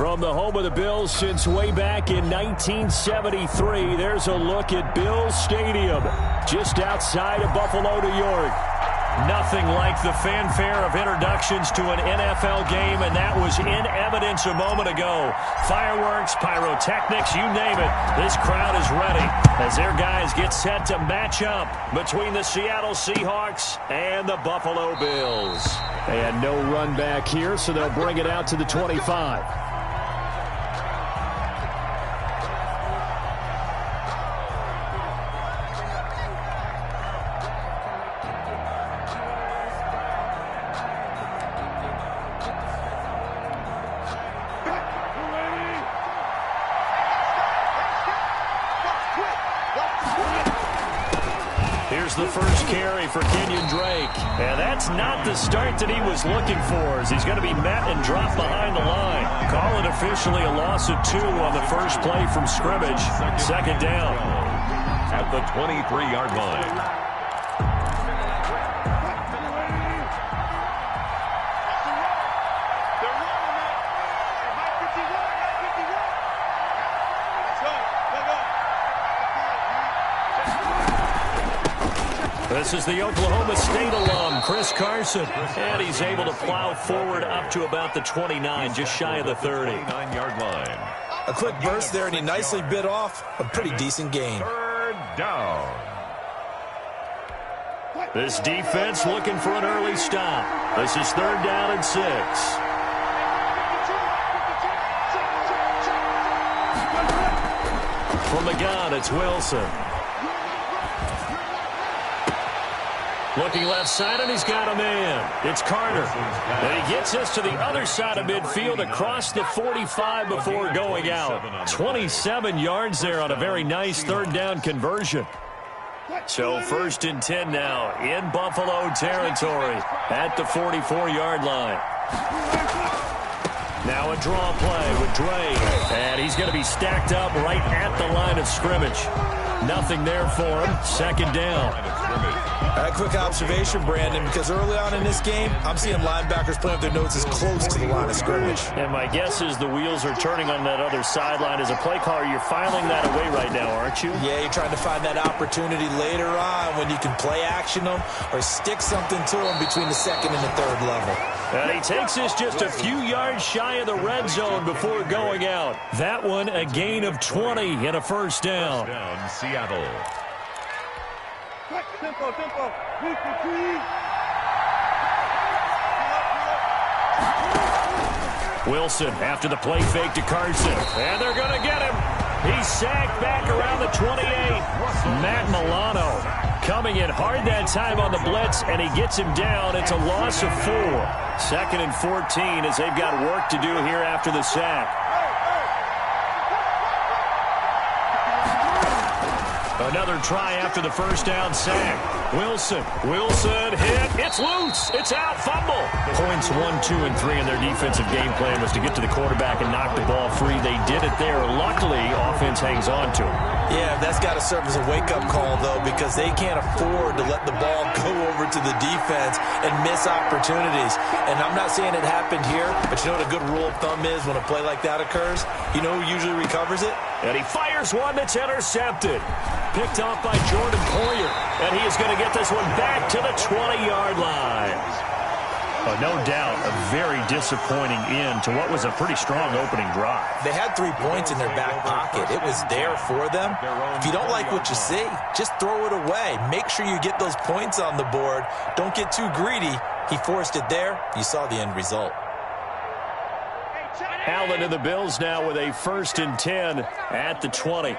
From the home of the Bills since way back in 1973, there's a look at Bills Stadium, just outside of Buffalo, New York. Nothing like the fanfare of introductions to an NFL game, and that was in evidence a moment ago. Fireworks, pyrotechnics, you name it. This crowd is ready as their guys get set to match up between the Seattle Seahawks and the Buffalo Bills. And no run back here, so they'll bring it out to the 25. The first carry for Kenyon Drake. And that's not the start that he was looking for, as he's going to be met and dropped behind the line. Call it officially a loss of 2 on the first play from scrimmage. Second down. At the 23-yard line. This is the Oklahoma State alum, Chris Carson. And he's able to plow forward up to about the 29, just shy of the 30. 29-yard line. A quick burst there, and he nicely bit off a pretty decent gain. Third down. This defense looking for an early stop. This is 3rd down and 6. From the gun, it's Wilson. Looking left side, and he's got a man. It's Carter. And he gets us to the other side of midfield across the 45 before going out. 27 yards there on a very nice 3rd down conversion. So 1st and 10 now in Buffalo territory at the 44-yard line. Now a draw play with Drake. And he's going to be stacked up right at the line of scrimmage. Nothing there for him. 2nd down. A quick observation, Brandon, because early on in this game, I'm seeing linebackers playing with their noses close to the line of scrimmage. And my guess is the wheels are turning on that other sideline. As a play caller, you're filing that away right now, aren't you? Yeah, you're trying to find that opportunity later on when you can play action them or stick something to them between the 2nd and the 3rd level. And he takes us just a few yards shy of the red zone before going out. That one a gain of 20 and a 1st down. First down, Seattle. Wilson after the play fake to Carson. And they're going to get him. He's sacked back around the 28. Matt Milano coming in hard that time on the blitz, and he gets him down. It's a loss of 4. 2nd and 14 as they've got work to do here after the sack. Another try after the 1st down sack. Wilson hit. It's loose. It's out. Fumble. Points 1, 2, and 3 in their defensive game plan was to get to the quarterback and knock the ball free. They did it there. Luckily, offense hangs on to him. Yeah, that's got to serve as a wake-up call, though, because they can't afford to let the ball go over to the defense and miss opportunities. And I'm not saying it happened here, but you know what a good rule of thumb is when a play like that occurs? You know who usually recovers it? And he fires one that's intercepted. Picked off by Jordan Poyer. And he is going to get this one back to the 20-yard line. No doubt a very disappointing end to what was a pretty strong opening drive. They had 3 points in their back pocket. It was there for them. If you don't like what you see, just throw it away. Make sure you get those points on the board. Don't get too greedy. He forced it there. You saw the end result. Allen and the Bills now with a 1st and 10 at the 20.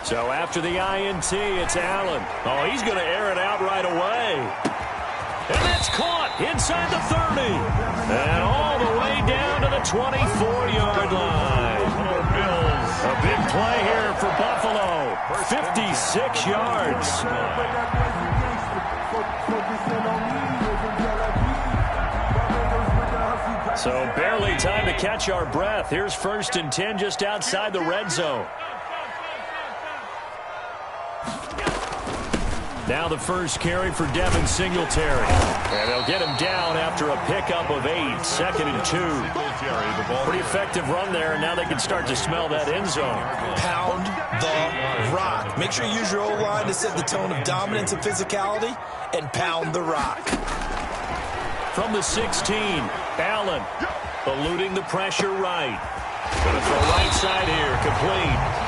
So after the INT, it's Allen. Oh, he's going to air it out right away. And that's caught inside the 30. And all the way down to the 24-yard line. A big play here for Buffalo. 56 yards. So barely time to catch our breath. Here's 1st and 10 just outside the red zone. Now the first carry for Devin Singletary. And they'll get him down after a pickup of 8, 2nd and 2. Pretty effective run there, and now they can start to smell that end zone. Pound the rock. Make sure you use your O-line to set the tone of dominance and physicality, and pound the rock. From the 16, Allen eluding the pressure right. Going to throw right side here, complete.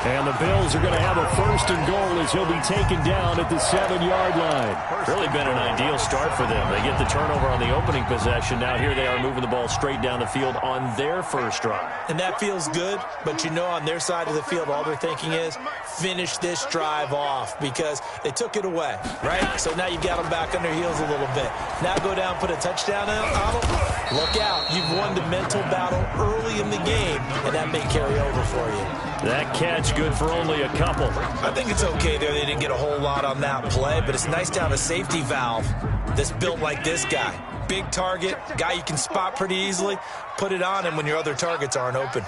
And the Bills are going to have a 1st and goal as he'll be taken down at the 7-yard line. Really been an ideal start for them. They get the turnover on the opening possession. Now here they are moving the ball straight down the field on their first drive. And that feels good, but you know on their side of the field all they're thinking is finish this drive off because they took it away, right? So now you've got them back on their heels a little bit. Now go down, put a touchdown on them. Look out. You've won the mental battle early in the game, and that may carry over for you. That catch good for only a couple. I think it's okay there. They didn't get a whole lot on that play, but it's nice to have a safety valve that's built like this guy. Big target, guy you can spot pretty easily. Put it on him when your other targets aren't open.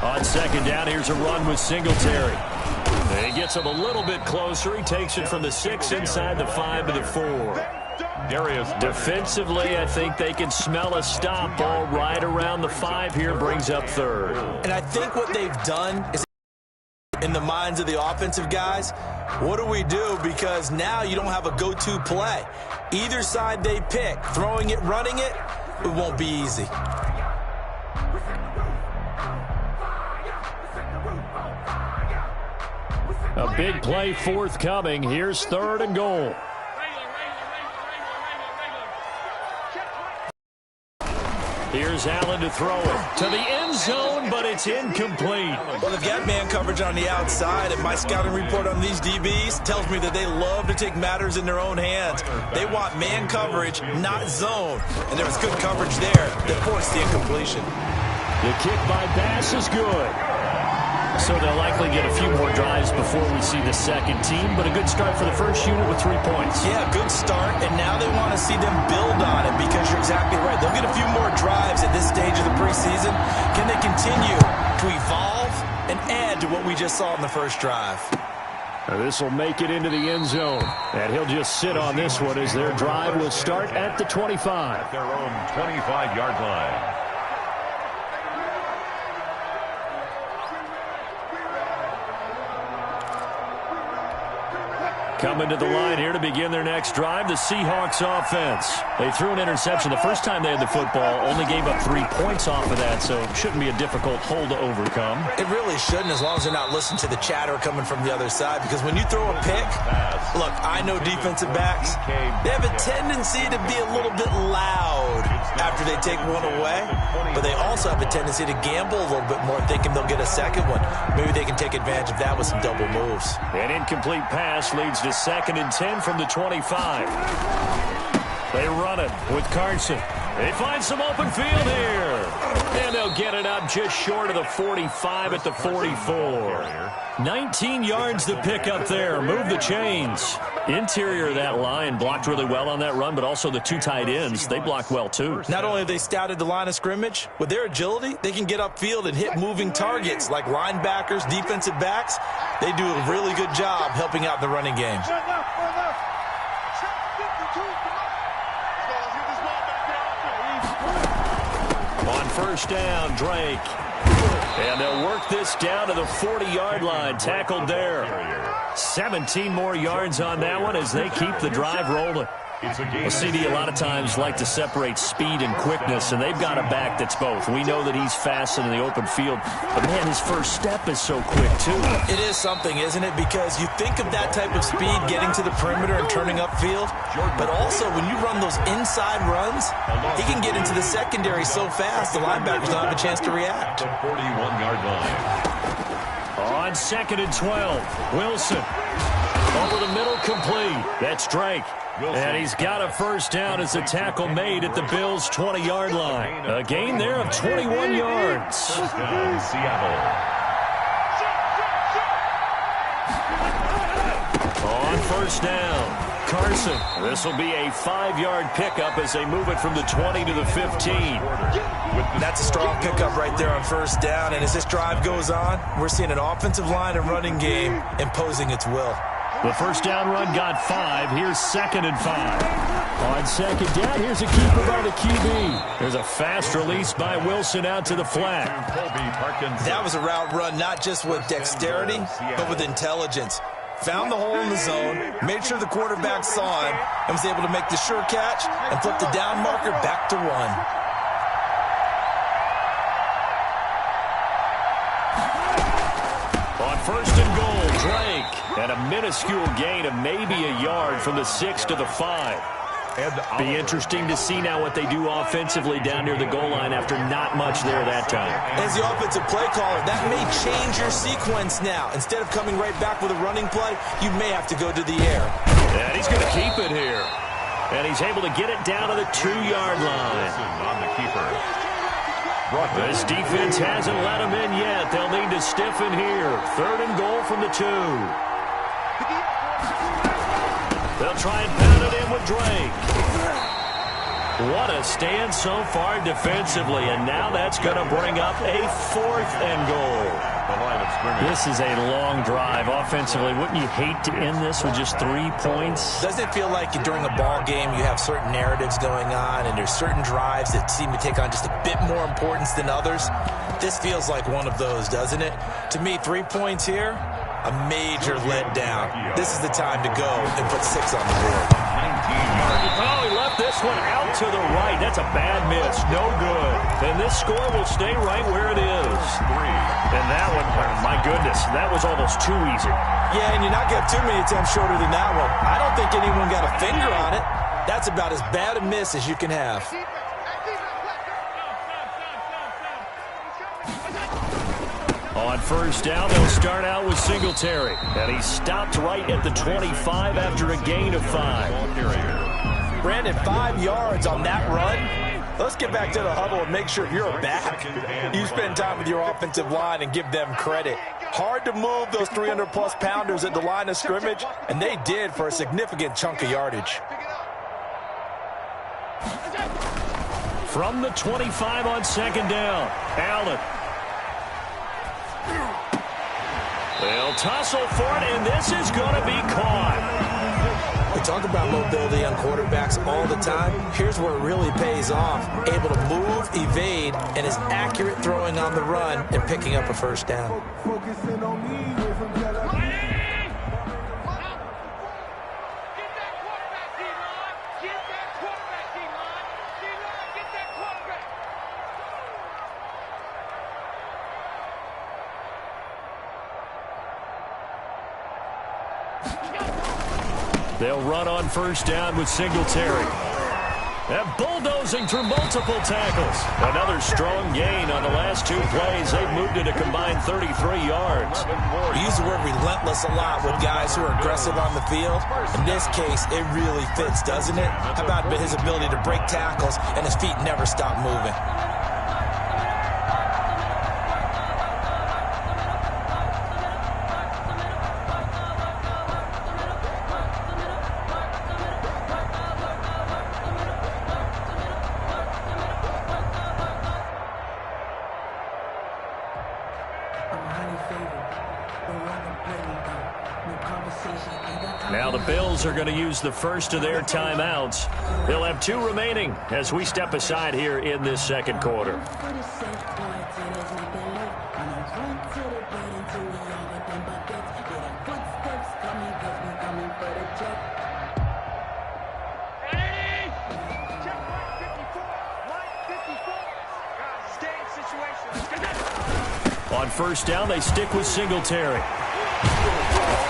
On 2nd down, here's a run with Singletary. And he gets him a little bit closer. He takes it from the 6 inside the 5 to the 4. Defensively, I think they can smell a stop ball right around the 5 here, brings up 3rd. And I think what they've done is in the minds of the offensive guys, what do we do? Because now you don't have a go-to play. Either side they pick, throwing it, running it, it won't be easy. A big play forthcoming. Here's 3rd and goal. Here's Allen to throw it to the end zone, but it's incomplete. Well, they've got man coverage on the outside, and my scouting report on these DBs tells me that they love to take matters in their own hands. They want man coverage, not zone. And there was good coverage there that forced the incompletion. The kick by Bass is good. So they'll likely get a few more drives before we see the second team, but a good start for the first unit with 3 points. Yeah, good start, and now they want to see them build on it because you're exactly right. They'll get a few more drives at this stage of the preseason. Can they continue to evolve and add to what we just saw in the first drive? This will make it into the end zone, and he'll just sit on this one as their drive will start at the 25. Their own 25-yard line. Coming to the line here to begin their next drive, the Seahawks offense. They threw an interception the first time they had the football, only gave up 3 points off of that, so it shouldn't be a difficult hole to overcome. It really shouldn't, as long as they're not listening to the chatter coming from the other side, because when you throw a pick, look, I know defensive backs, they have a tendency to be a little bit loud after they take one away, but they also have a tendency to gamble a little bit more, thinking they'll get a second one. Maybe they can take advantage of that with some double moves. An incomplete pass leads to 2nd and 10 from the 25. They run it with Carson. They find some open field here. And they'll get it up just short of the 45 at the 44. 19 yards to pick up there. Move the chains. Interior of that line blocked really well on that run, but also the 2 tight ends, they blocked well too. Not only have they scouted the line of scrimmage, with their agility, they can get upfield and hit moving targets like linebackers, defensive backs. They do a really good job helping out the running game. On 1st down, Drake. And they'll work this down to the 40-yard line. Tackled there. 17 more yards on that one as they keep the drive rolling. Well, CD a lot of times like to separate speed and quickness, and they've got a back that's both. We know that he's fast in the open field, but, man, his first step is so quick, too. It is something, isn't it? Because you think of that type of speed getting to the perimeter and turning upfield, but also when you run those inside runs, he can get into the secondary so fast the linebackers don't have a chance to react. The 41-yard line. On 2nd and 12, Wilson. Over the middle, complete. That's Drake. And he's got a 1st down as the tackle made at the Bills' 20-yard line. A gain there of 21 yards. Seattle. On 1st down, Carson. This will be a 5-yard pickup as they move it from the 20 to the 15. That's a strong pickup right there on first down. And as this drive goes on, we're seeing an offensive line and running game imposing its will. The first down run got 5. Here's 2nd and 5. On second down, here's a keeper by the QB. There's a fast release by Wilson out to the flat. That was a route run not just with dexterity, but with intelligence. Found the hole in the zone, made sure the quarterback saw him, and was able to make the sure catch and flip the down marker back to 1. On 1st and goal, Drake. And a minuscule gain of maybe a yard from the 6 to the 5. Be interesting to see now what they do offensively down near the goal line after not much there that time. As the offensive play caller, that may change your sequence now. Instead of coming right back with a running play, you may have to go to the air. And he's going to keep it here. And he's able to get it down to the 2-yard line. On the keeper. This defense hasn't let him in yet. They'll need to stiffen here. 3rd and goal from the 2. They'll try and pound it in with Drake. What a stand so far defensively, and now that's going to bring up a 4th and goal. The line of scrimmage. This is a long drive offensively. Wouldn't you hate to end this with just 3 points? Doesn't it feel like during a ball game you have certain narratives going on and there's certain drives that seem to take on just a bit more importance than others? This feels like one of those, doesn't it? To me, 3 points here, a major letdown. This is the time to go and put 6 on the board. 19 yards. Oh, he left this one out to the right. That's a bad miss. No good. And this score will stay right where it is. 3. And that one, my goodness, that was almost too easy. Yeah, and you're not going to have too many attempts shorter than that one. I don't think anyone got a finger on it. That's about as bad a miss as you can have. On first down, they'll start out with Singletary. And he stopped right at the 25 after a gain of 5. Brandon, 5 yards on that run. Let's get back to the huddle and make sure you're back. You spend time with your offensive line and give them credit. Hard to move those 300-plus pounders at the line of scrimmage, and they did for a significant chunk of yardage. From the 25 on 2nd down, Allen. They'll tussle for it, and this is going to be caught. We talk about mobility on quarterbacks all the time. Here's where it really pays off. Able to move, evade, and is accurate throwing on the run and picking up a first down. They'll run on first down with Singletary. And bulldozing through multiple tackles. Another strong gain on the last 2 plays. They've moved it a combined 33 yards. We use the word relentless a lot with guys who are aggressive on the field. In this case, it really fits, doesn't it? How about his ability to break tackles and his feet never stop moving? Now the Bills are going to use the first of their timeouts. They'll have 2 remaining as we step aside here in this second quarter. On first down, they stick with Singletary.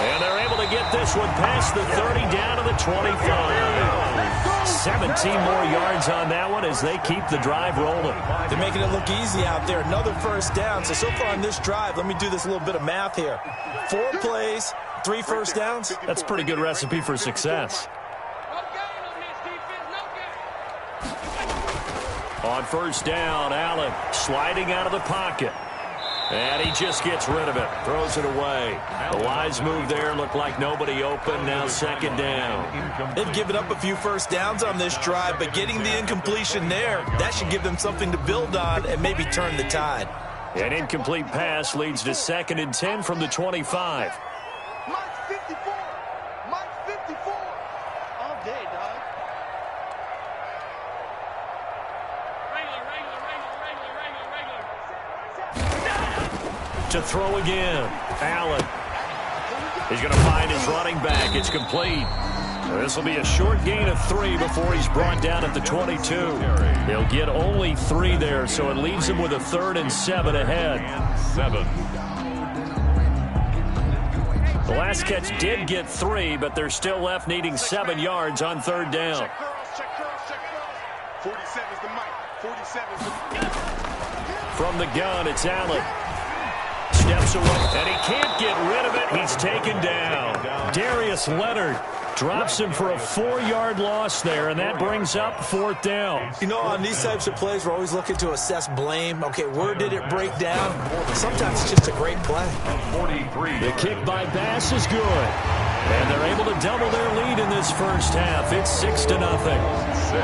And they're able to get this one past the 30 down to the 25. 17 more yards on that one as they keep the drive rolling. They're making it look easy out there. Another first down. So far on this drive, let me do this little bit of math here. 4 plays, 3 first downs. That's a pretty good recipe for success. On first down, Allen sliding out of the pocket. And he just gets rid of it. Throws it away. The wise move there. Looked like nobody open. Now second down. They've given up a few first downs on this drive, but getting the incompletion there, that should give them something to build on and maybe turn the tide. An incomplete pass leads to 2nd and 10 from the 25. Mike 54. Mike 54. All day, dog. To throw again. Allen. He's going to find his running back. It's complete. This will be a short gain of 3 before he's brought down at the 22. He'll get only 3 there, so it leaves him with a 3rd and 7 ahead. The last catch did get 3, but they're still left needing 7 yards on 3rd down. Check cross. 47's the mic. 47's the... From the gun, it's Allen. Steps away, and he can't get rid of it. He's taken down. Darius Leonard drops him for a 4-yard loss there, and that brings up 4th down. You know, on these types of plays, we're always looking to assess blame. Okay, where did it break down? Sometimes it's just a great play. 43. The kick by Bass is good. And they're able to double their lead in this first half. It's 6-0.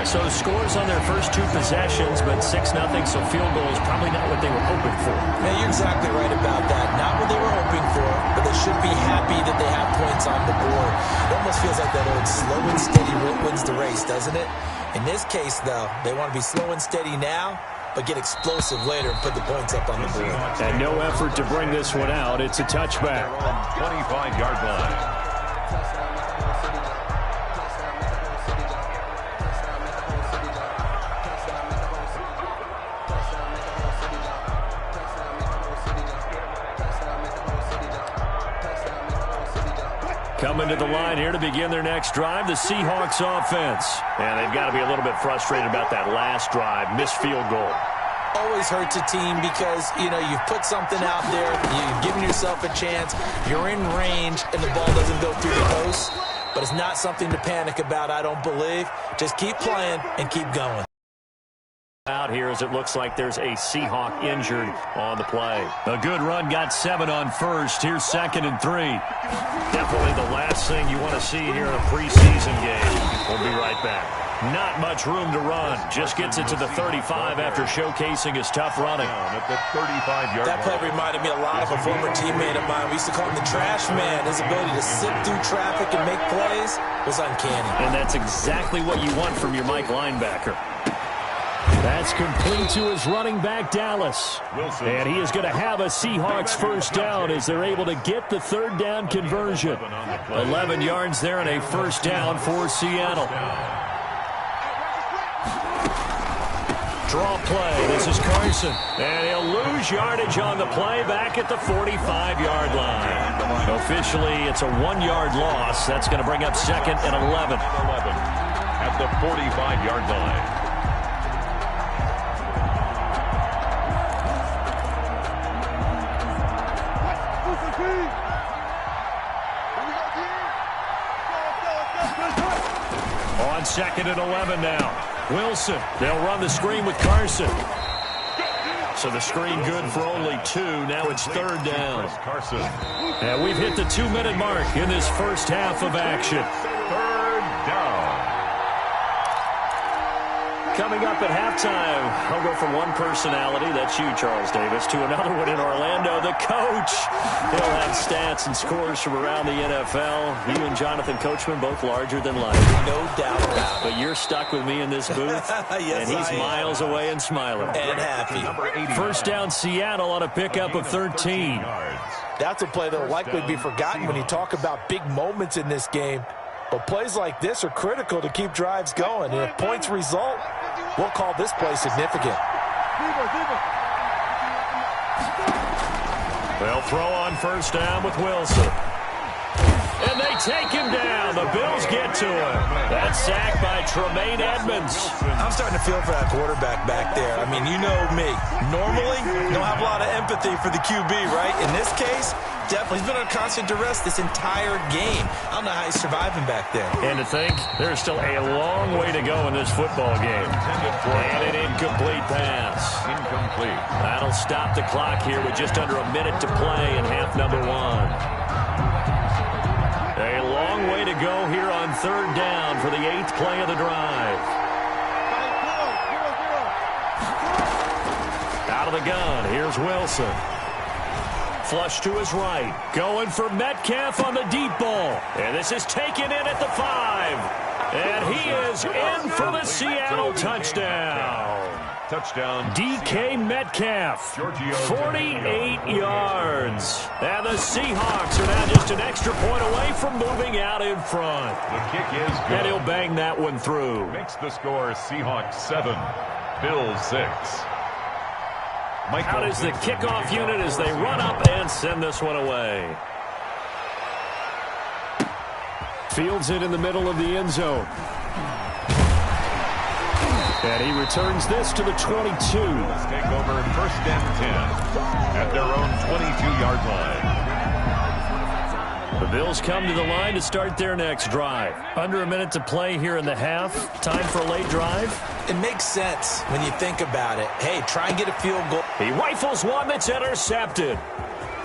So scores on their first 2 possessions, but 6-0, so field goal is probably not what they were hoping for. Yeah, you're exactly right about that. Not what they were hoping for, but they should be happy that they have points on the board. It almost feels like that old slow and steady wins the race, doesn't it? In this case, though, they want to be slow and steady now, but get explosive later and put the points up on the board. And no effort to bring this one out. It's a touchback. 25-yard line. Coming to the line here to begin their next drive, the Seahawks offense. And they've got to be a little bit frustrated about that last drive, missed field goal. Always hurts a team because, you know, you've put something out there, you've given yourself a chance, you're in range, and the ball doesn't go through the post. But it's not something to panic about, I don't believe. Just keep playing and keep going. Out here as it looks like there's a Seahawk injured on the play. A good run, got 7 on first. Here's 2nd and 3. Definitely the last thing you want to see here in a preseason game. We'll be right back. Not much room to run. Just gets it to the 35 after showcasing his tough running. At the 35-yard That play reminded me a lot of a former teammate of mine. We used to call him the trash man. His ability to sit through traffic and make plays was uncanny. And that's exactly what you want from your Mike linebacker. That's complete to his running back, Dallas. And he is going to have a Seahawks first down as they're able to get the 3rd down conversion. 11 yards there and a first down for Seattle. Draw play. This is Carson. And he'll lose yardage on the play back at the 45-yard line. Officially, it's a 1-yard loss. That's going to bring up 2nd and 11. At the 45-yard line. On 2nd and 11 now. Wilson, they'll run the screen with Carson. So the screen good for only 2. Now it's 3rd down. Carson. And we've hit the 2-minute mark in this first half of action. 3rd down. Coming up at halftime, I'll go from one personality, that's you, Charles Davis, to another one in Orlando, the coach. He'll have stats and scores from around the NFL. You and Jonathan Coachman, both larger than life. No doubt about it. But you're stuck with me in this booth, Yes, and he's miles away and smiling. And happy. First down, Seattle on a pickup of 13. That's a play that will likely be forgotten when you talk about big moments in this game. But plays like this are critical to keep drives going. And if points result, we'll call this play significant. They'll throw on first down with Wilson. And And they take him down. The Bills get to him. That sack by Tremaine Edmonds. I'm starting to feel for that quarterback back there. I mean, you know me. Normally, don't have a lot of empathy for the QB, right? In this case, definitely. He's been under constant duress this entire game. I don't know how he's surviving back there. And to think, there's still a long way to go in this football game. And an incomplete pass. Incomplete. That'll stop the clock here with just under a minute to play in half number one. A long way to go here on third down for the 8th play of the drive. Out of the gun, here's Wilson. Flush to his right. Going for Metcalf on the deep ball. And this is taken in at the 5. And he is in for the Seattle touchdown. Touchdown. DK Metcalf, 48 yards. And the Seahawks are now just an extra point away from moving out in front. The kick is good. And he'll bang that one through. Makes the score Seahawks 7, Bills 6. Out is the kickoff unit as they run up and send this one away. Fields it in the middle of the end zone. And he returns this to the 22. Let's take over first and 10 at their own 22-yard line. The Bills come to the line to start their next drive. Under a minute to play here in the half. Time for a late drive. It makes sense when you think about it. Hey, try and get a field goal. He rifles one that's intercepted.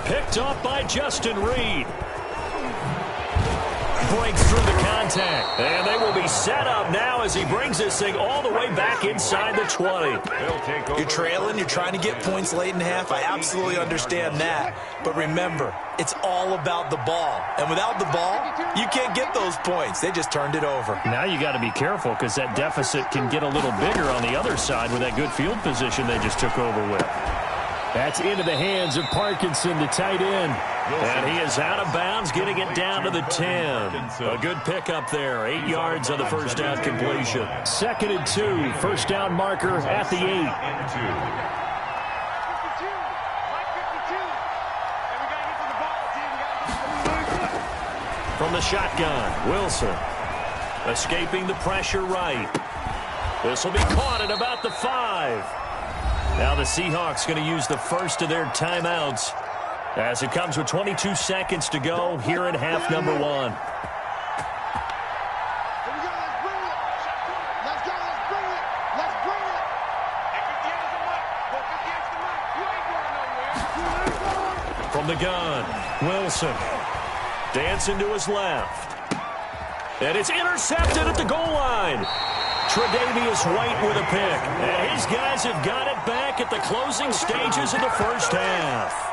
Picked off by Justin Reed. Breaks through the contact. And they will be set up now as he brings this thing all the way back inside the 20. You're trailing. You're trying to get points late in half. I absolutely understand that. But remember, it's all about the ball. And without the ball, you can't get those points. They just turned it over. Now you got to be careful because that deficit can get a little bigger on the other side with that good field position they just took over with. That's into the hands of Parkinson, the tight end. And he is out of bounds, getting it down to the 10. A good pickup there. 8 yards on the first down completion. 2nd and 2. First down marker at the 8. From the shotgun, Wilson. Escaping the pressure right. This will be caught at about the 5. Now the Seahawks going to use the first of their timeouts as it comes with 22 seconds to go here in half number one. From the gun, Wilson. Dancing to his left. And it's intercepted at the goal line. Tre'Davious White with a pick. And his guys have got it back at the closing stages of the first half.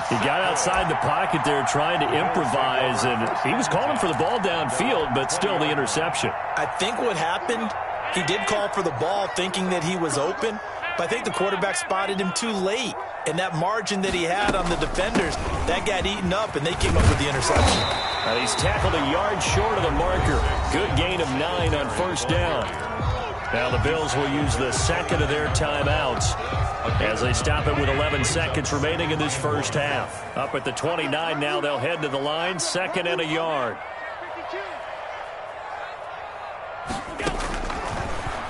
He got outside the pocket there trying to improvise, and he was calling for the ball downfield, but still the interception. I think what happened, he did call for the ball thinking that he was open, but I think the quarterback spotted him too late. And that margin that he had on the defenders, that got eaten up, and they came up with the interception. And he's tackled a yard short of the marker. Good gain of 9 on first down. Now the Bills will use the second of their timeouts as they stop it with 11 seconds remaining in this first half. Up at the 29 now, they'll head to the line. 2nd and a yard.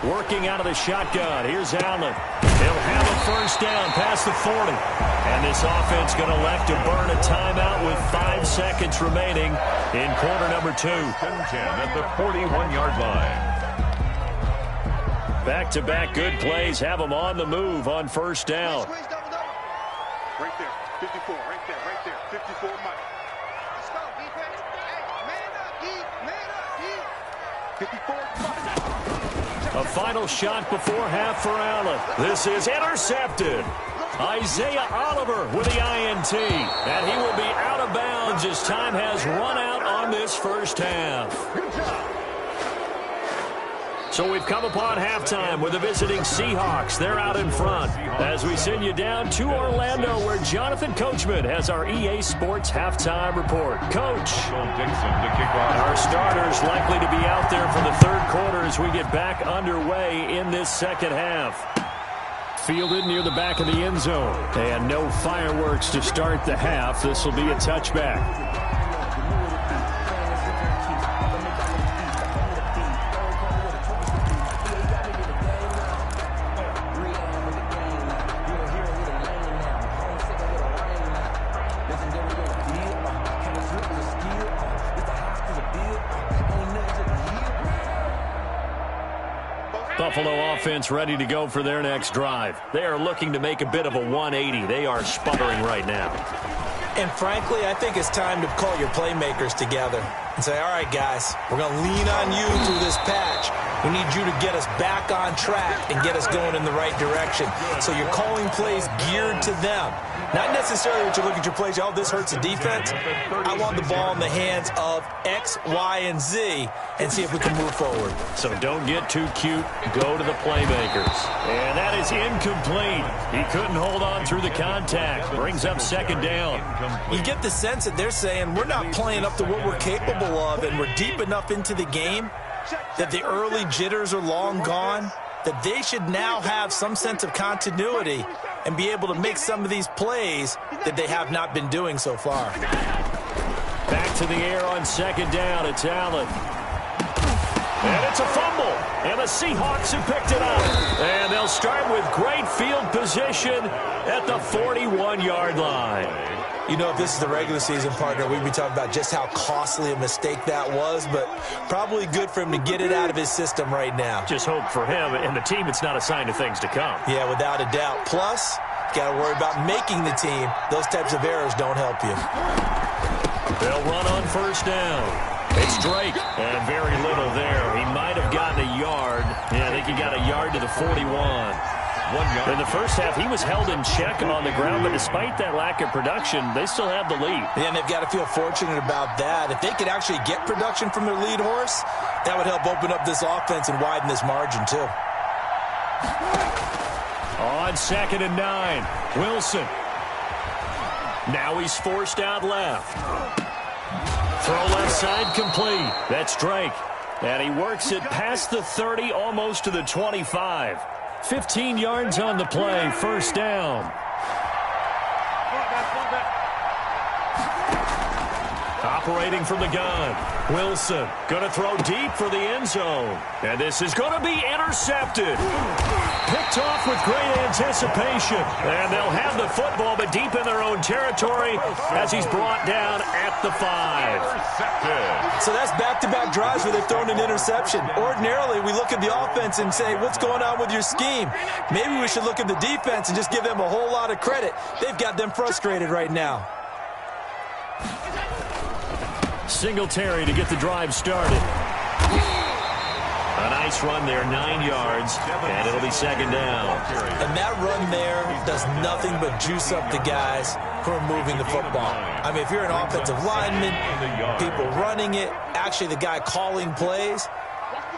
Working out of the shotgun. Here's Allen. He'll have a first down past the 40. And this offense going to elect to burn a timeout with 5 seconds remaining in quarter number 2. 10 at the 41-yard line. Back-to-back good plays have them on the move on first down. Right there, 54, right there, 54, Mike. Let's go, defense. Hey, man up, D, 54, A final shot before half for Allen. This is intercepted. Isaiah Oliver with the INT. And he will be out of bounds as time has run out on this first half. So we've come upon halftime with the visiting Seahawks. They're out in front as we send you down to Orlando where Jonathan Coachman has our EA Sports halftime report. Coach, our starters likely to be out there for the third quarter as we get back underway in this second half. Fielded near the back of the end zone. And no fireworks to start the half. This will be a touchback. Buffalo offense ready to go for their next drive. They are looking to make a bit of a 180. They are sputtering right now. And frankly, I think it's time to call your playmakers together and say, all right, guys, we're going to lean on you through this patch. We need you to get us back on track and get us going in the right direction. So you're calling plays geared to them. Not necessarily that you look at your plays, oh, this hurts the defense. I want the ball in the hands of X, Y, and Z and see if we can move forward. So don't get too cute. Go to the playmakers. And that is incomplete. He couldn't hold on through the contact. Brings up second down. You get the sense that they're saying we're not playing up to what we're capable of, and we're deep enough into the game that the early jitters are long gone, that they should now have some sense of continuity and be able to make some of these plays that they have not been doing so far. Back to the air on second down. It's Allen. And it's a fumble. And the Seahawks have picked it up. And they'll start with great field position at the 41-yard line. You know, if this is the regular season, partner, we'd be talking about just how costly a mistake that was, but probably good for him to get it out of his system right now. Just hope for him and the team it's not a sign of things to come. Yeah, without a doubt. Plus, got to worry about making the team. Those types of errors don't help you. They'll run on first down. It's Drake, and very little there. He might have gotten a yard. Yeah, I think he got a yard to the 41. 1 yard. In the first half, he was held in check on the ground, but despite that lack of production, they still have the lead. Yeah, and they've got to feel fortunate about that. If they could actually get production from their lead horse, that would help open up this offense and widen this margin, too. On second and 9, Wilson. Now he's forced out left. Throw left side complete. That's Drake. And he works it past the 30, almost to the 25. 15 yards on the play, first down. Operating from the gun. Wilson going to throw deep for the end zone. And this is going to be intercepted. Picked off with great anticipation. And they'll have the football, but deep in their own territory as he's brought down at the 5. So that's back-to-back drives where they've thrown an interception. Ordinarily, we look at the offense and say, what's going on with your scheme? Maybe we should look at the defense and just give them a whole lot of credit. They've got them frustrated right now. Singletary to get the drive started. A nice run there, 9 yards, and it'll be second down. And that run there does nothing but juice up the guys who are moving the football. I mean, if you're an offensive lineman, people running it, actually the guy calling plays,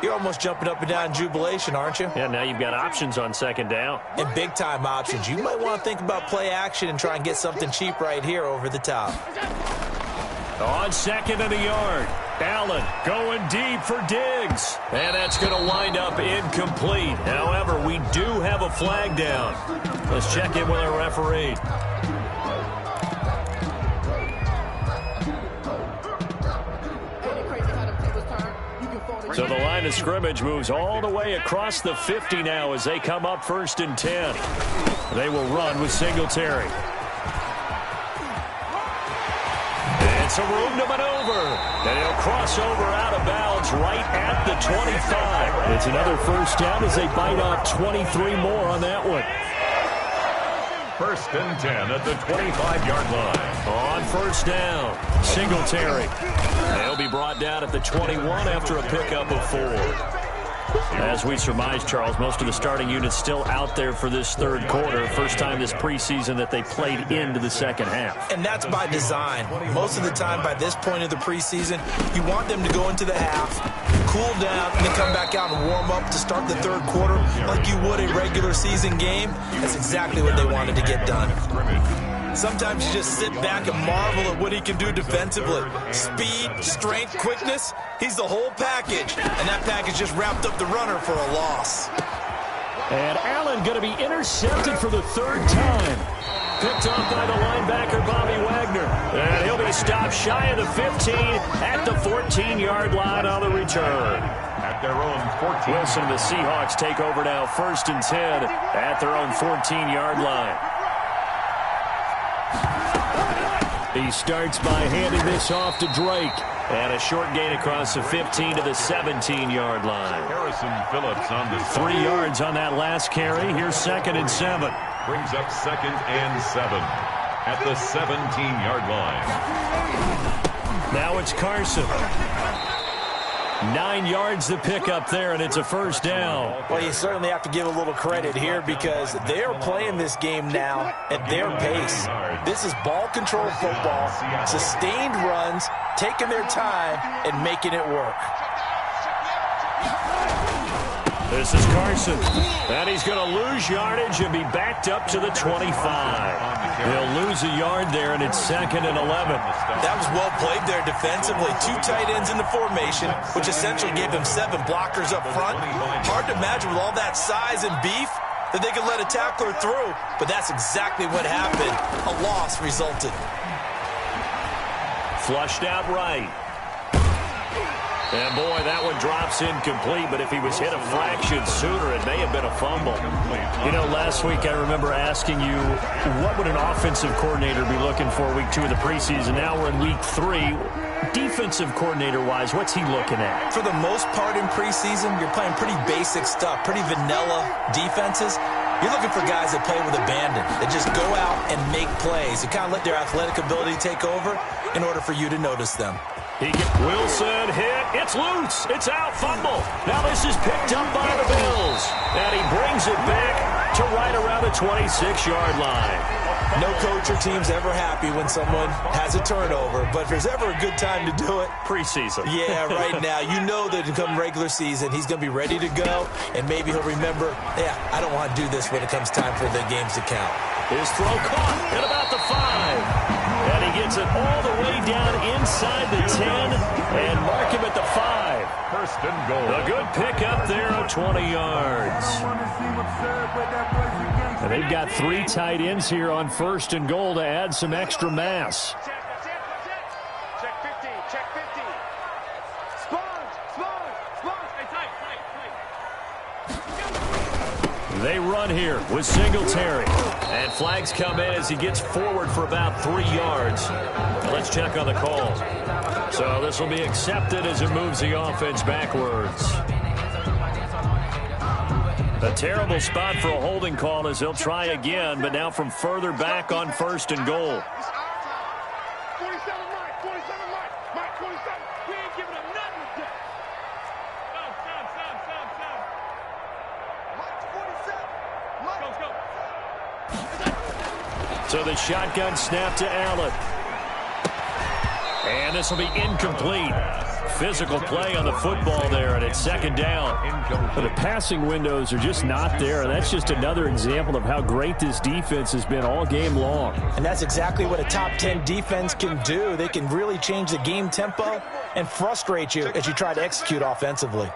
you're almost jumping up and down in jubilation, aren't you? Yeah, now you've got options on second down. And big-time options. You might want to think about play action and try and get something cheap right here over the top. On second and a yard, Allen going deep for Diggs. And that's going to wind up incomplete. However, we do have a flag down. Let's check in with our referee. So the line of scrimmage moves all the way across the 50 now as they come up first and 10. They will run with Singletary. And some room to maneuver. And he'll cross over out of bounds right at the 25. It's another first down as they bite off 23 more on that one. First and 10 at the 25-yard line. On first down, Singletary. They'll be brought down at the 21 after a pickup of 4. As we surmise, Charles, most of the starting units still out there for this third quarter. First time this preseason that they played into the second half. And that's by design. Most of the time by this point of the preseason, you want them to go into the half, cool down, and then come back out and warm up to start the third quarter like you would a regular season game. That's exactly what they wanted to get done. Sometimes you just sit back and marvel at what he can do defensively. Speed, strength, quickness, he's the whole package. And that package just wrapped up the runner for a loss. And Allen going to be intercepted for the third time. Picked off by the linebacker, Bobby Wagner. And he'll be stopped shy of the 15 at the 14-yard line on the return. At their own 14. Wilson and the Seahawks take over now first and 10 at their own 14-yard line. He starts by handing this off to Drake. And a short gain across the 15 to the 17-yard line. Harrison Phillips on the 3 yards on that last carry. Here's 2nd and 7. Brings up 2nd and 7 at the 17-yard line. Now it's Carson. 9 yards to pick up there, and it's a first down. Well, you certainly have to give a little credit here because they are playing this game now at their pace. This is ball control football, sustained runs, taking their time, and making it work. This is Carson, and he's going to lose yardage and be backed up to the 25. He'll lose a yard there, and it's 2nd and 11. That was well played there defensively. 2 tight ends in the formation, which essentially gave them 7 blockers up front. Hard to imagine with all that size and beef that they could let a tackler through, but that's exactly what happened. A loss resulted. Flushed out right. And, boy, that one drops incomplete, but if he was hit a fraction sooner, it may have been a fumble. You know, last week I remember asking you, what would an offensive coordinator be looking for week 2 of the preseason? Now we're in week 3. Defensive coordinator-wise, what's he looking at? For the most part in preseason, you're playing pretty basic stuff, pretty vanilla defenses. You're looking for guys that play with abandon, that just go out and make plays, that kind of let their athletic ability take over in order for you to notice them. Wilson hit. It's loose. It's out. Fumble. Now this is picked up by the Bills. And he brings it back to right around the 26-yard line. No coach or team's ever happy when someone has a turnover, but if there's ever a good time to do it, preseason. Yeah, right now. You know that come regular season, he's going to be ready to go, and maybe he'll remember, yeah, I don't want to do this when it comes time for the games to count. His throw caught at about the 5. And he gets it all the way down inside the 10 and mark him at the 5. First and goal. A good pickup there of 20 yards. And they've got 3 tight ends here on 1st and goal to add some extra mass. Check 50. Check 50. Sponge. Hey, tight. They run here with Singletary. And flags come in as he gets forward for about 3 yards. Let's check on the call. So this will be accepted as it moves the offense backwards. A terrible spot for a holding call as he'll try again, but now from further back on 1st and goal. 47 Mike. 47 Mike. Mike, 47. We ain't giving him nothing to do. Stop. Mike, 47. Mike. Go. So the shotgun snap to Allen. And this will be incomplete. Physical play on the football there, and it's 2nd down. But the passing windows are just not there. That's just another example of how great this defense has been all game long. And that's exactly what a top 10 defense can do. They can really change the game tempo and frustrate you as you try to execute offensively.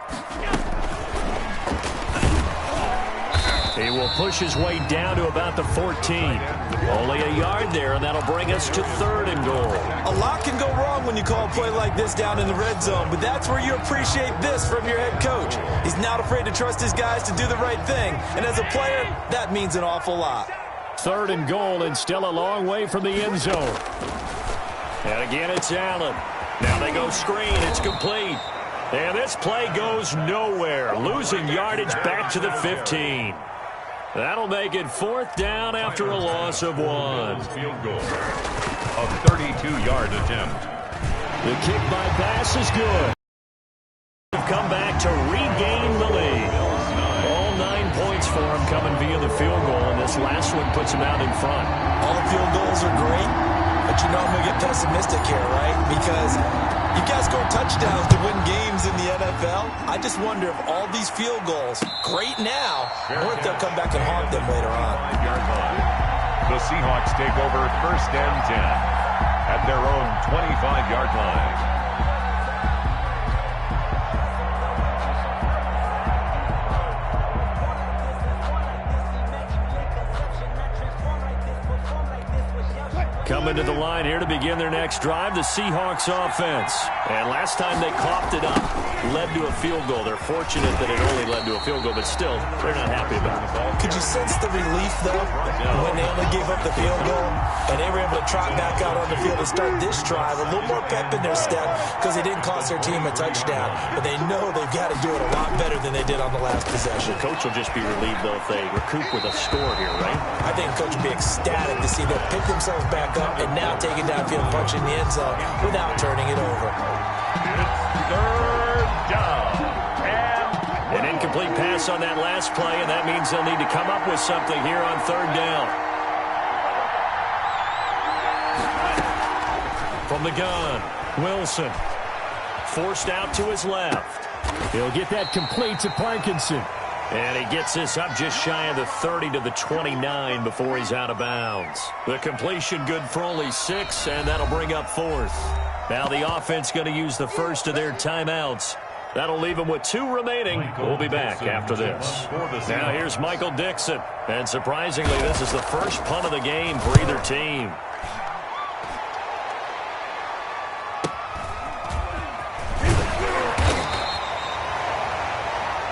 He will push his way down to about the 14. Only a yard there, and that'll bring us to 3rd and goal. A lot can go wrong when you call a play like this down in the red zone, but that's where you appreciate this from your head coach. He's not afraid to trust his guys to do the right thing, and as a player, that means an awful lot. 3rd and goal, and still a long way from the end zone. And again, it's Allen. Now they go screen. It's complete. And this play goes nowhere, losing yardage back to the 15. That'll make it 4th down after a loss of 1. Field goal. A 32-yard attempt. The kick by Bass is good. They've come back to regain the lead. All 9 points for him coming via the field goal, and this last one puts him out in front. All the field goals are great, but you know I'm going to get pessimistic here, right? Because you guys score touchdowns to win games in the NFL. I just wonder if all these field goals, great now, or if they'll come back and haunt them later on. The Seahawks take over 1st and 10 at their own 25-yard line. Coming to the line here to begin their next drive, the Seahawks offense. And last time they coughed it up, led to a field goal. They're fortunate that it only led to a field goal, but still, they're not happy about it. Could you sense the relief, though, when they only gave up the field goal and they were able to trot back out on the field and start this drive? A little more pep in their step because they didn't cost their team a touchdown, but they know they've got to do it a lot better than they did on the last possession. The coach will just be relieved, though, if they recoup with a score here, right? I think the coach will be ecstatic to see them pick themselves back up and now take it downfield, punching the end zone without turning it over. Third down. An incomplete pass on that last play, and that means they'll need to come up with something here on third down. From the gun, Wilson. Forced out to his left. He'll get that complete to Parkinson. And he gets this up just shy of the 30 to the 29 before he's out of bounds. The completion good for only 6, and that'll bring up fourth. Now the offense going to use the first of their timeouts. That'll leave them with 2 remaining. We'll be back after this. Now here's Michael Dixon. And surprisingly, this is the first punt of the game for either team.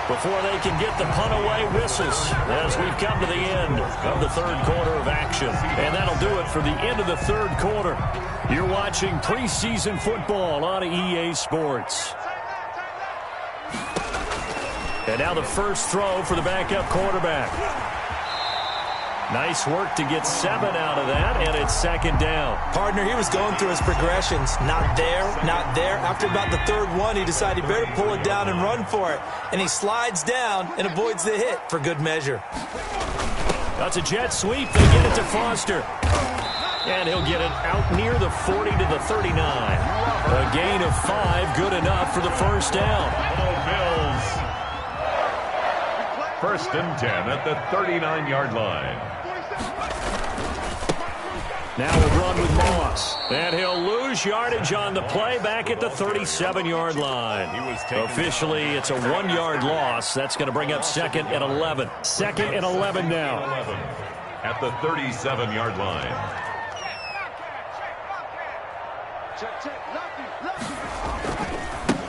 Before they can get the punt away, whistles as we've come to the end of the third quarter of action. And that'll do it for the end of the third quarter. You're watching preseason football on EA Sports. And now the first throw for the backup quarterback. Nice work to get 7 out of that, and it's second down. Partner, he was going through his progressions. Not there, not there. After about the third one, he decided he better pull it down and run for it. And he slides down and avoids the hit for good measure. That's a jet sweep. They get it to Foster. And he'll get it out near the 40 to the 39. A gain of 5, good enough for the first down. Bills. First and 10 at the 39-yard line. Now we'll run with Moss. And he'll lose yardage on the play back at the 37-yard line. Officially, it's a 1-yard loss. That's going to bring up second and 11. Second and 11 now. At the 37-yard line.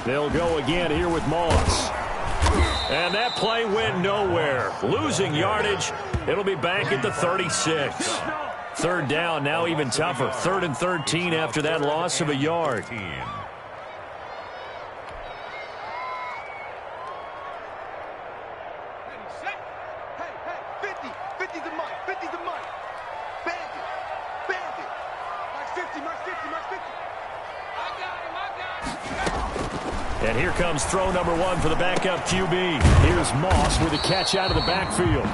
They'll go again here with Moss. And that play went nowhere. Losing yardage. It'll be back at the 36. Third down, now even tougher. 3rd and 13 after that loss of a yard. And here comes throw number 1 for the backup QB. Here's Moss with a catch out of the backfield.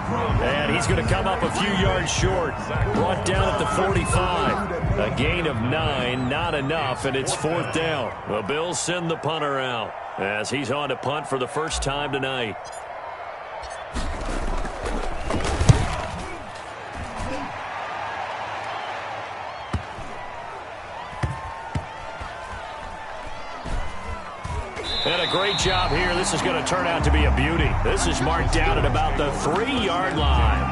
And he's going to come up a few yards short. Brought down at the 45. A gain of 9, not enough, and it's 4th down. The Bills send the punter out as he's on to punt for the first time tonight. And a great job here. This is going to turn out to be a beauty. This is marked down at about the 3-yard line.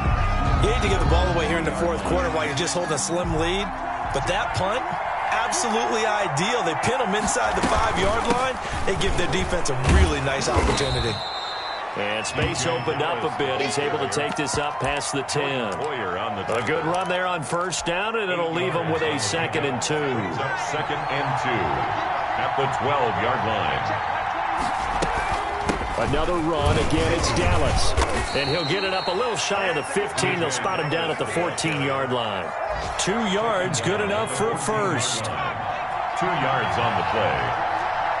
You hate to give the ball away here in the fourth quarter while you're just holding a slim lead. But that punt, absolutely ideal. They pin them inside the 5-yard line. They give their defense a really nice opportunity. And space opened up a bit. He's able to take this up past the 10. A good run there on first down, and it'll leave him with a 2nd and 2. Second and 2 at the 12-yard line. Another run. Again, it's Dallas. And he'll get it up a little shy of the 15. They'll spot him down at the 14-yard line. 2 yards, good enough for a first. 2 yards on the play.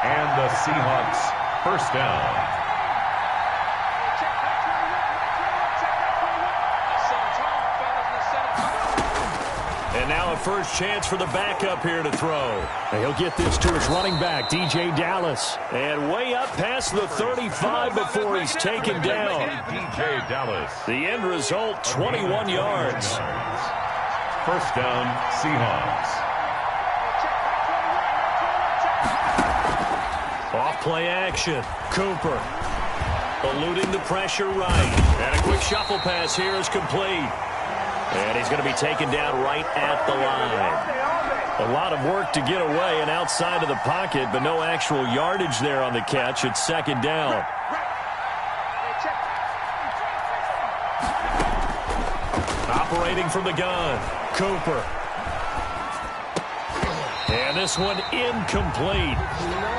And the Seahawks first down. And now a first chance for the backup here to throw. And he'll get this to his running back, DJ Dallas. And way up past the 35 before he's taken down. DJ Dallas. The end result, 21 yards. First down, Seahawks. Off play action. Cooper eluding the pressure right. And a quick shuffle pass here is complete. And he's going to be taken down right at the line. A lot of work to get away and outside of the pocket, but no actual yardage there on the catch. It's second down. Operating from the gun, Cooper. And this one incomplete.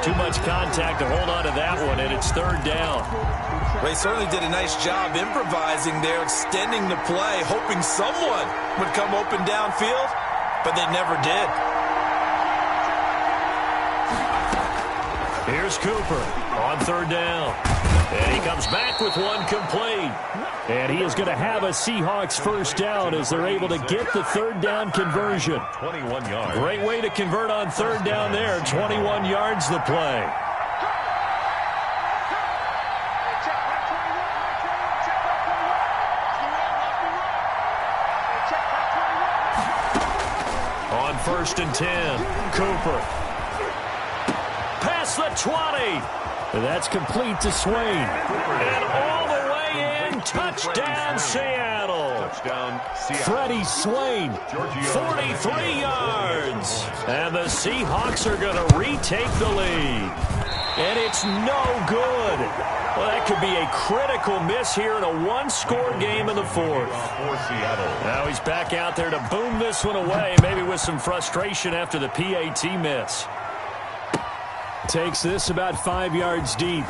Too much contact to hold on to that one, and it's third down. They certainly did a nice job improvising there, extending the play, hoping someone would come open downfield, but they never did. Here's Cooper on third down. And he comes back with one complete. And he is going to have a Seahawks first down as they're able to get the third down conversion. 21 yards. Great way to convert on third down there. 21 yards the play. On first and 10, Cooper. Past the 20. That's complete to Swain. And all the way in, touchdown Seattle. Touchdown Seattle. Freddie Swain, 43 yards. And the Seahawks are going to retake the lead. And it's no good. Well, that could be a critical miss here in a one-score game in the fourth. For Seattle. Now he's back out there to boom this one away, maybe with some frustration after the PAT miss. Takes this about 5 yards deep.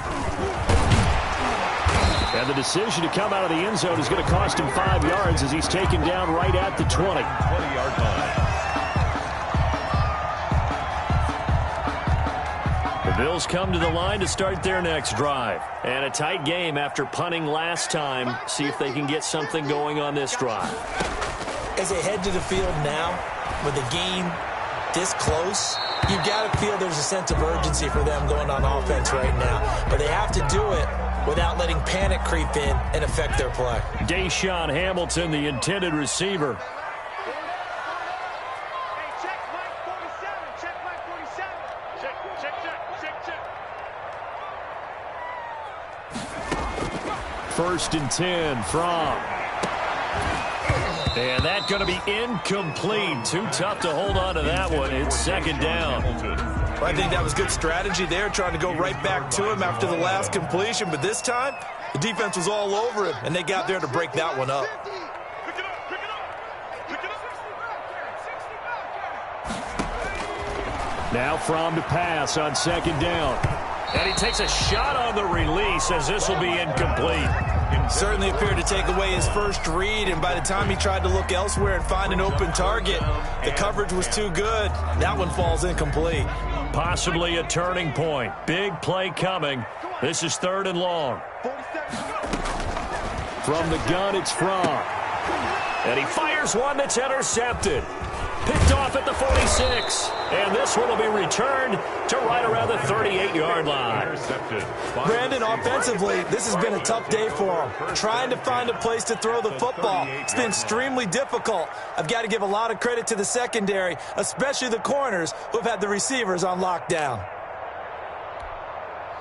And the decision to come out of the end zone is going to cost him 5 yards as he's taken down right at the 20. 20-yard line. The Bills come to the line to start their next drive. And a tight game after punting last time. See if they can get something going on this drive. As they head to the field now, with the game this close, you've got to feel there's a sense of urgency for them going on offense right now. But they have to do it without letting panic creep in and affect their play. Deshaun Hamilton, the intended receiver. First and 10 from. And that's going to be incomplete. Too tough to hold on to that one. It's second down. Well, I think that was good strategy there, trying to go right back to him after the last completion. But this time, the defense was all over him, and they got there to break that one up. Now Fromm to pass on second down. And he takes a shot on the release as this will be incomplete. Certainly appeared to take away his first read, and by the time he tried to look elsewhere and find an open target, the coverage was too good. That one falls incomplete. Possibly a turning point. Big play coming. This is third and long. From the gun, it's Fromm. And he fires one that's intercepted. Picked off at the 46. And this one will be returned to right around the 38-yard line. Intercepted. Brandon, offensively, this has been a tough day for him. Trying to find a place to throw the football. It's been extremely difficult. I've got to give a lot of credit to the secondary, especially the corners who have had the receivers on lockdown.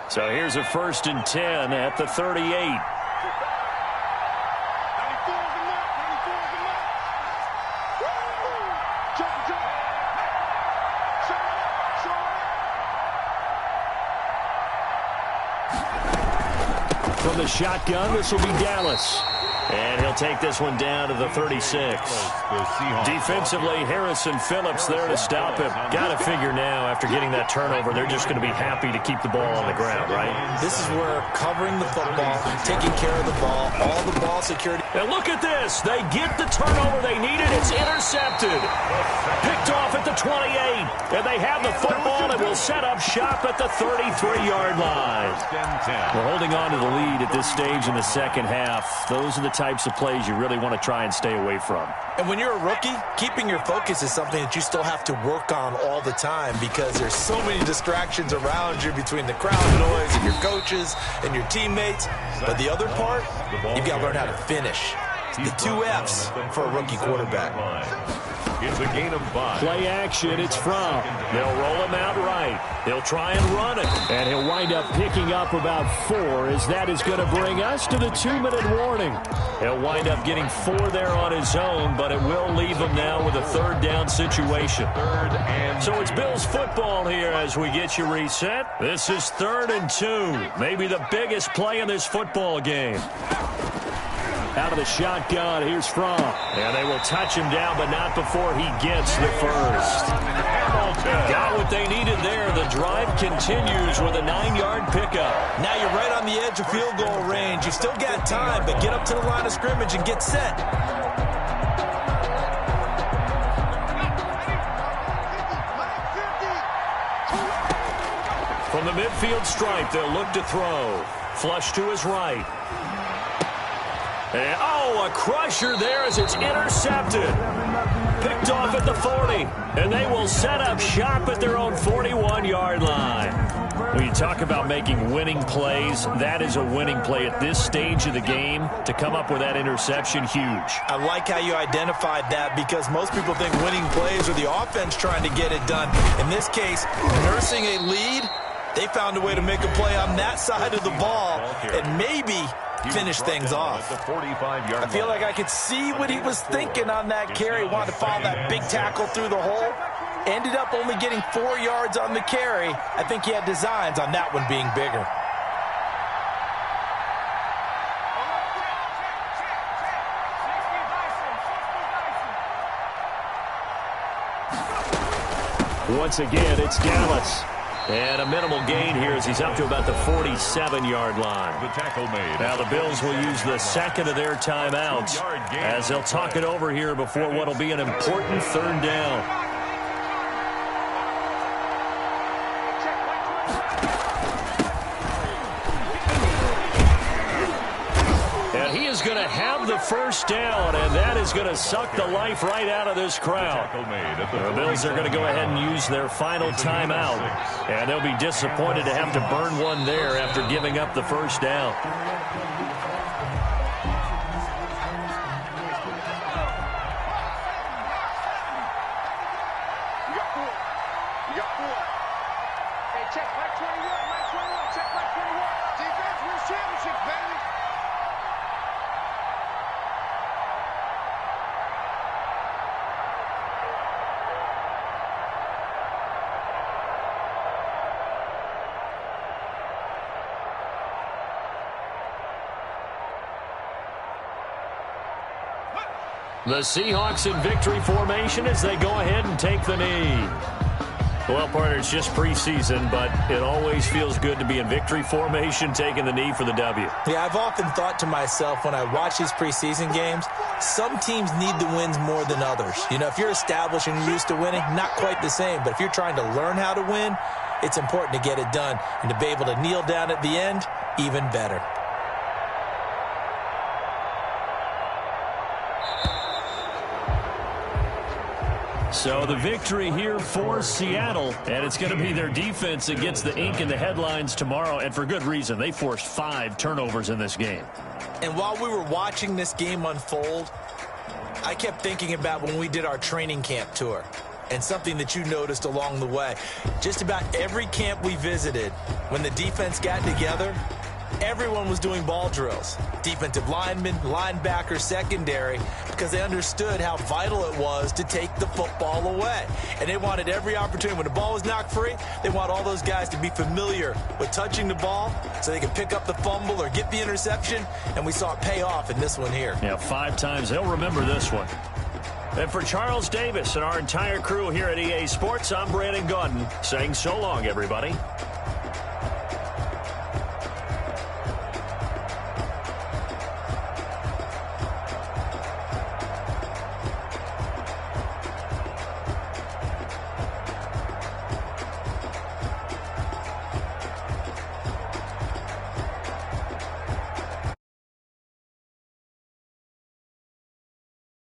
So here's a first and 10 at the 38. From the shotgun, this will be Dallas. And he'll take this one down to the 36. Defensively, Harrison Phillips there to stop him. Got to figure now, after getting that turnover, they're just going to be happy to keep the ball on the ground, right? This is where covering the football, taking care of the ball, all the ball security. And look at this. They get the turnover they needed. It's intercepted. Picked off at the 28. And they have the football and will set up shop at the 33-yard line. We're holding on to the lead at this stage in the second half. Those are the types of plays you really want to try and stay away from. And when you're a rookie, keeping your focus is something that you still have to work on all the time because there's so many distractions around you between the crowd noise and your coaches and your teammates. But the other part, you've got to learn how to finish. It's the two F's for a rookie quarterback. It's a gain of 5. Play action, it's from. They'll roll him out right. He'll try and run it. And he'll wind up picking up about 4, as that is going to bring us to the 2-minute warning. He'll wind up getting 4 there on his own, but it will leave him now with a 3rd down situation. So it's Bills football here as we get you reset. This is 3rd and 2. Maybe the biggest play in this football game. Out of the shotgun, here's From. And they will touch him down, but not before he gets the first. Got what they needed there. The drive continues with a 9-yard pickup. Now you're right on the edge of field goal range. You've still got time, but get up to the line of scrimmage and get set. From the midfield stripe, they'll look to throw. Flush to his right. And, a crusher there as it's intercepted. Picked off at the 40. And they will set up shop at their own 41-yard line. When you talk about making winning plays, that is a winning play at this stage of the game. To come up with that interception, huge. I like how you identified that, because most people think winning plays are the offense trying to get it done. In this case, nursing a lead, they found a way to make a play on that side of the ball and maybe finish things off. I feel like I could see what he was thinking on that carry. Wanted to follow that big tackle through the hole. Ended up only getting 4 yards on the carry. I think he had designs on that one being bigger. Once again, it's Dallas. And a minimal gain here as he's up to about the 47-yard line. The tackle made. Now the Bills will use the second of their timeouts as they'll talk it over here before what will be an important 3rd down. And he is going to have the first down, and that is going to suck the life right out of this crowd. The Bills are going to go ahead and use their final timeout, and they'll be disappointed to have to burn one there after giving up the first down. You got 4. Hey, check Mike 21, Mike 21, check Mike 21. Defense wins championships, baby. The Seahawks in victory formation as they go ahead and take the knee. Well, partner, it's just preseason, but it always feels good to be in victory formation, taking the knee for the W. Yeah, I've often thought to myself when I watch these preseason games, some teams need the wins more than others. You know, if you're established and you're used to winning, not quite the same. But if you're trying to learn how to win, it's important to get it done. And to be able to kneel down at the end, even better. So the victory here for Seattle, and it's going to be their defense that gets the ink in the headlines tomorrow, and for good reason. They forced 5 turnovers in this game. And while we were watching this game unfold, I kept thinking about when we did our training camp tour, and something that you noticed along the way. Just about every camp we visited, when the defense got together, everyone was doing ball drills. Defensive linemen, linebackers, secondary, because they understood how vital it was to take the football away. And they wanted every opportunity. When the ball was knocked free, they want all those guys to be familiar with touching the ball so they can pick up the fumble or get the interception. And we saw it pay off in this one here. Yeah, 5 times. They'll remember this one. And for Charles Davis and our entire crew here at EA Sports, I'm Brandon Gaudin saying so long, everybody.